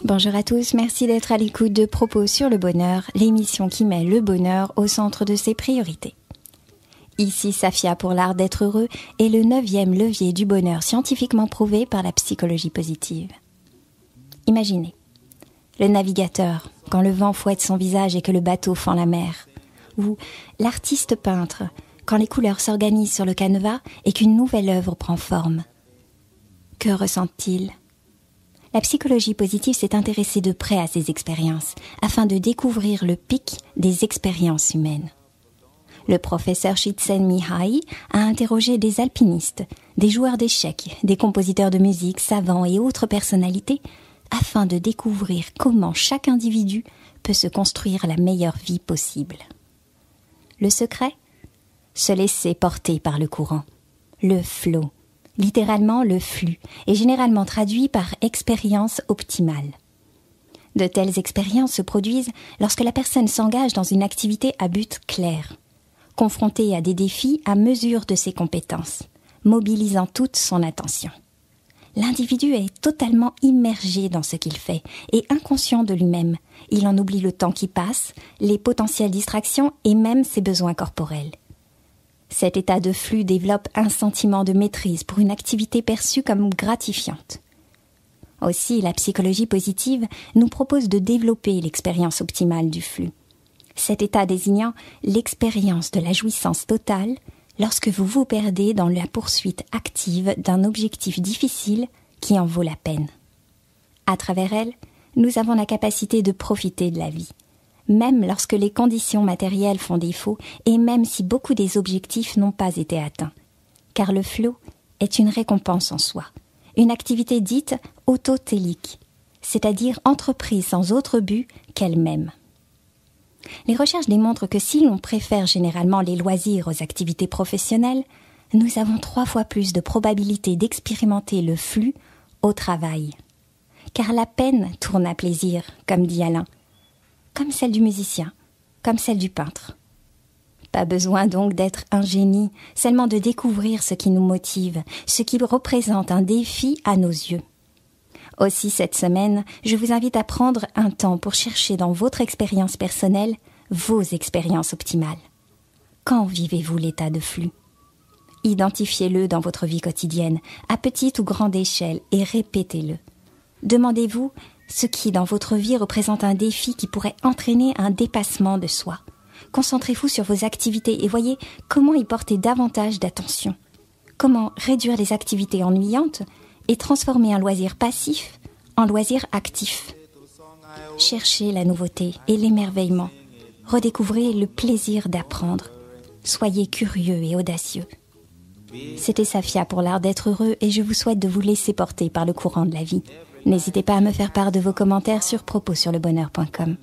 Bonjour à tous, merci d'être à l'écoute de Propos sur le bonheur, l'émission qui met le bonheur au centre de ses priorités. Ici Safia pour l'art d'être heureux et le 9e levier du bonheur scientifiquement prouvé par la psychologie positive. Imaginez, le navigateur, quand le vent fouette son visage et que le bateau fend la mer, ou l'artiste peintre, quand les couleurs s'organisent sur le canevas et qu'une nouvelle œuvre prend forme. Que ressent-il ? La psychologie positive s'est intéressée de près à ces expériences, afin de découvrir le pic des expériences humaines. Le professeur Csikszentmihalyi a interrogé des alpinistes, des joueurs d'échecs, des compositeurs de musique, savants et autres personnalités, afin de découvrir comment chaque individu peut se construire la meilleure vie possible. Le secret ? Se laisser porter par le courant, le flow. Littéralement le flux, est généralement traduit par expérience optimale. De telles expériences se produisent lorsque la personne s'engage dans une activité à but clair, confrontée à des défis à mesure de ses compétences, mobilisant toute son attention. L'individu est totalement immergé dans ce qu'il fait et inconscient de lui-même. Il en oublie le temps qui passe, les potentielles distractions et même ses besoins corporels. Cet état de flux développe un sentiment de maîtrise pour une activité perçue comme gratifiante. Aussi, la psychologie positive nous propose de développer l'expérience optimale du flux. Cet état désignant l'expérience de la jouissance totale lorsque vous vous perdez dans la poursuite active d'un objectif difficile qui en vaut la peine. À travers elle, nous avons la capacité de profiter de la vie. Même lorsque les conditions matérielles font défaut et même si beaucoup des objectifs n'ont pas été atteints. Car le flow est une récompense en soi, une activité dite autotélique, c'est-à-dire entreprise sans autre but qu'elle-même. Les recherches démontrent que si l'on préfère généralement les loisirs aux activités professionnelles, nous avons 3 fois plus de probabilité d'expérimenter le flux au travail. Car la peine tourne à plaisir, comme dit Alain, comme celle du musicien, comme celle du peintre. Pas besoin donc d'être un génie, seulement de découvrir ce qui nous motive, ce qui représente un défi à nos yeux. Aussi cette semaine, je vous invite à prendre un temps pour chercher dans votre expérience personnelle vos expériences optimales. Quand vivez-vous l'état de flux ? Identifiez-le dans votre vie quotidienne, à petite ou grande échelle, et répétez-le. Demandez-vous ce qui, dans votre vie, représente un défi qui pourrait entraîner un dépassement de soi. Concentrez-vous sur vos activités et voyez comment y porter davantage d'attention. Comment réduire les activités ennuyantes et transformer un loisir passif en loisir actif. Cherchez la nouveauté et l'émerveillement. Redécouvrez le plaisir d'apprendre. Soyez curieux et audacieux. C'était Safia pour l'art d'être heureux et je vous souhaite de vous laisser porter par le courant de la vie. N'hésitez pas à me faire part de vos commentaires sur propossurlebonheur.com.